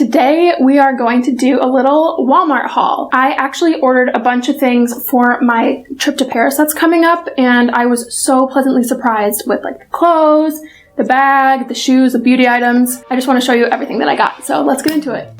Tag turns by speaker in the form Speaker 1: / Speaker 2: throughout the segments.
Speaker 1: Today we are going to do a little Walmart haul. I actually ordered a bunch of things for my trip to Paris that's coming up, and I was so pleasantly surprised with like the clothes, the bag, the shoes, the beauty items. I just want to show you everything that I got, so let's get into it.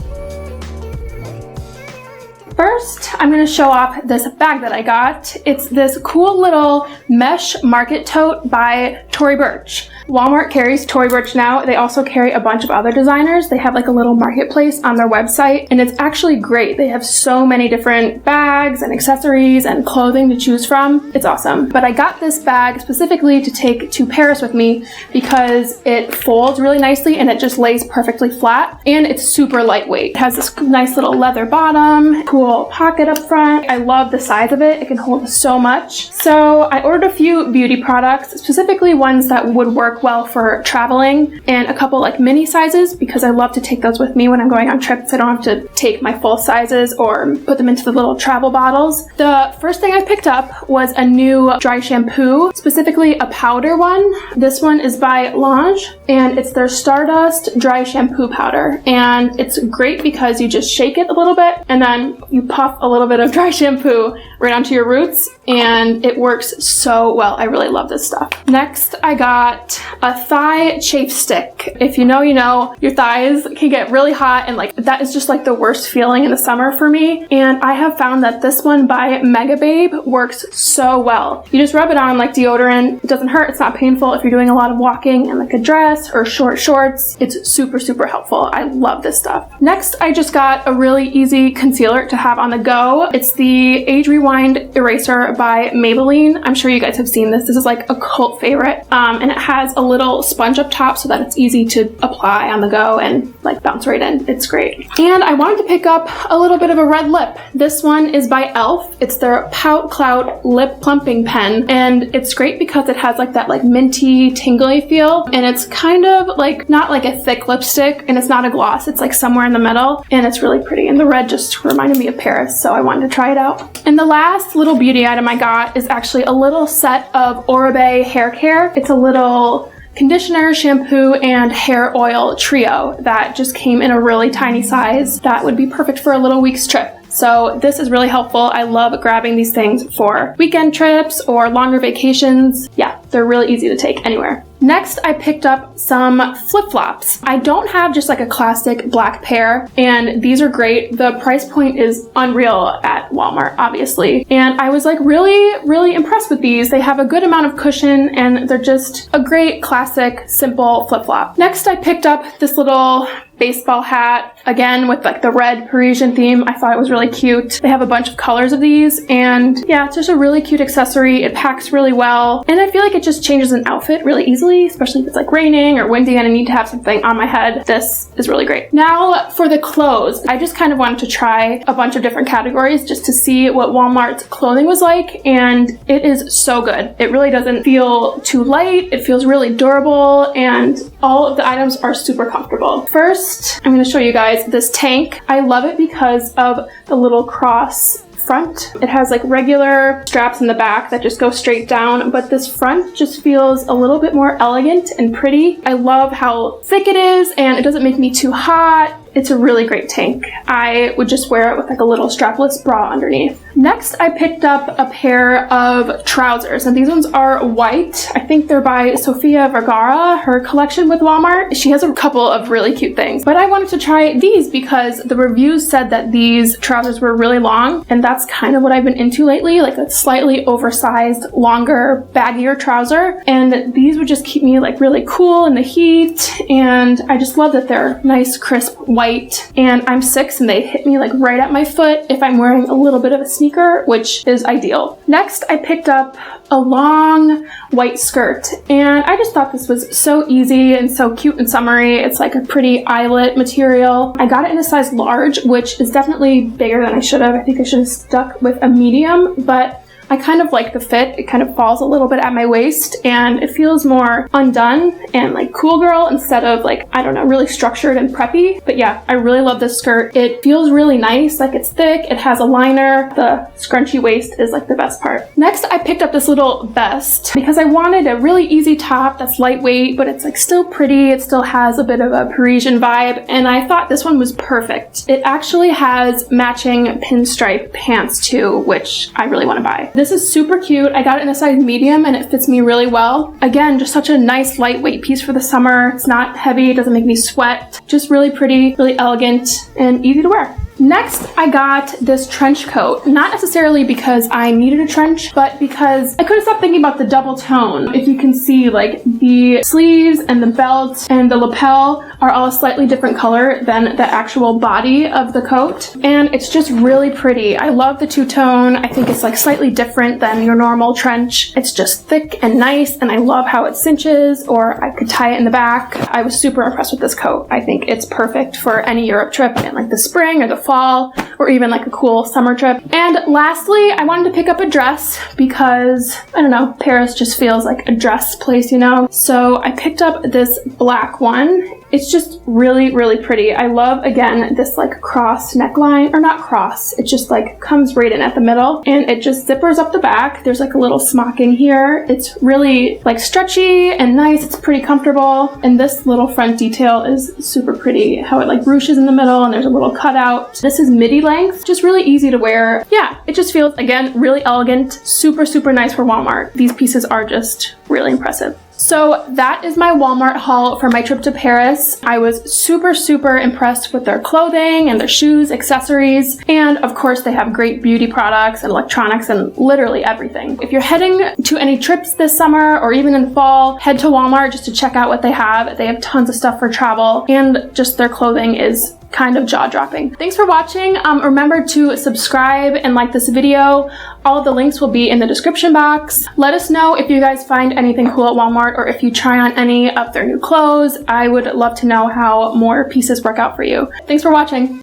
Speaker 1: First, I'm going to show off this bag that I got. It's this cool little mesh market tote by Tory Burch. Walmart carries Tory Burch now. They also carry a bunch of other designers. They have like a little marketplace on their website, and it's actually great. They have so many different bags and accessories and clothing to choose from. It's awesome. But I got this bag specifically to take to Paris with me because it folds really nicely and it just lays perfectly flat, and it's super lightweight. It has this nice little leather bottom, cool pocket up front. I love the size of it. It can hold so much. So I ordered a few beauty products, specifically ones that would work well for traveling, and a couple like mini sizes because I love to take those with me when I'm going on trips. I don't have to take my full sizes or put them into the little travel bottles. The first thing I picked up was a new dry shampoo, specifically a powder one. This one is by Luxe, and it's their Stardust dry shampoo powder, and it's great because you just shake it a little bit and then you puff a little bit of dry shampoo right onto your roots, and it works so well. I really love this stuff. Next, I got a thigh chafe stick. If you know, you know, your thighs can get really hot, and like that is just like the worst feeling in the summer for me. And I have found that this one by Mega Babe works so well. You just rub it on like deodorant. It doesn't hurt. It's not painful if you're doing a lot of walking in like a dress or short shorts. It's super, super helpful. I love this stuff. Next, I just got a really easy concealer to have on the go. It's the Age Rewind Eraser by Maybelline. I'm sure you guys have seen this. This is like a cult favorite. And it has a little sponge up top so that it's easy to apply on the go and like bounce right in. It's great. And I wanted to pick up a little bit of a red lip. This one is by e.l.f. It's their Pout Clout lip plumping pen, and it's great because it has like that like minty tingly feel, and it's kind of like not like a thick lipstick, and it's not a gloss. It's like somewhere in the middle, and it's really pretty. And the red just reminded me of Paris, so I wanted to try it out. And the last little beauty item I got is actually a little set of Oribe hair care. It's a little conditioner, shampoo, and hair oil trio that just came in a really tiny size that would be perfect for a little week's trip. So this is really helpful. I love grabbing these things for weekend trips or longer vacations. Yeah, they're really easy to take anywhere. Next, I picked up some flip-flops. I don't have just like a classic black pair, and these are great. The price point is unreal at Walmart, obviously. And I was like really impressed with these. They have a good amount of cushion, and they're just a great classic, simple flip-flop. Next, I picked up this little baseball hat, again with like the red Parisian theme. I thought it was really cute. They have a bunch of colors of these, and yeah, it's just a really cute accessory. It packs really well, and I feel like it just changes an outfit really easily, especially if it's like raining or windy and I need to have something on my head. This is really great. Now for the clothes, I just kind of wanted to try a bunch of different categories just to see what Walmart's clothing was like, and it is so good. It really doesn't feel too light. It feels really durable, and all of the items are super comfortable. First, I'm going to show you guys this tank. I love it because of the little cross front. It has like regular straps in the back that just go straight down, but this front just feels a little bit more elegant and pretty. I love how thick it is, and it doesn't make me too hot. It's a really great tank. I would just wear it with like a little strapless bra underneath. Next, I picked up a pair of trousers, and these ones are white. I think they're by Sofia Vergara, her collection with Walmart. She has a couple of really cute things, but I wanted to try these because the reviews said that these trousers were really long, and that's kind of what I've been into lately, like a slightly oversized, longer, baggier trouser. And these would just keep me like really cool in the heat, and I just love that they're nice, crisp, white, and I'm 6 and they hit me like right at my foot if I'm wearing a little bit of a sneaker, which is ideal. Next, I picked up a long white skirt, and I just thought this was so easy and so cute and summery. It's like a pretty eyelet material. I got it in a size large, which is definitely bigger than I should have. I think I should have stuck with a medium, but I kind of like the fit. It kind of falls a little bit at my waist and it feels more undone and like cool girl instead of like, I don't know, really structured and preppy. But yeah, I really love this skirt. It feels really nice, like it's thick, it has a liner. The scrunchy waist is like the best part. Next, I picked up this little vest because I wanted a really easy top that's lightweight, but it's like still pretty. It still has a bit of a Parisian vibe, and I thought this one was perfect. It actually has matching pinstripe pants too, which I really want to buy. This is super cute. I got it in a size medium and it fits me really well. Again, just such a nice lightweight piece for the summer. It's not heavy, it doesn't make me sweat. Just really pretty, really elegant, and easy to wear. Next, I got this trench coat, not necessarily because I needed a trench, but because I couldn't stop thinking about the double tone. If you can see, like the sleeves and the belt and the lapel are all a slightly different color than the actual body of the coat, and it's just really pretty. I love the two-tone. I think it's like slightly different than your normal trench. It's just thick and nice, and I love how it cinches, or I could tie it in the back. I was super impressed with this coat. I think it's perfect for any Europe trip in like the spring or the fall, or even like a cool summer trip. And lastly, I wanted to pick up a dress because, I don't know, Paris just feels like a dress place, you know? So I picked up this black one. It's just really, really pretty. I love, again, this like cross neckline, or not cross, it just like comes right in at the middle and it just zippers up the back. There's like a little smocking here. It's really like stretchy and nice. It's pretty comfortable. And this little front detail is super pretty, how it like ruches in the middle and there's a little cutout. This is midi length, just really easy to wear. Yeah, it just feels, again, really elegant, super, super nice for Walmart. These pieces are just really impressive. So that is my Walmart haul for my trip to Paris. I was super, super impressed with their clothing and their shoes, accessories, and of course they have great beauty products and electronics and literally everything. If you're heading to any trips this summer or even in fall, head to Walmart just to check out what they have. They have tons of stuff for travel, and just their clothing is kind of jaw-dropping. Thanks for watching. Remember to subscribe and like this video. All of the links will be in the description box. Let us know if you guys find anything cool at Walmart or if you try on any of their new clothes. I would love to know how more pieces work out for you. Thanks for watching.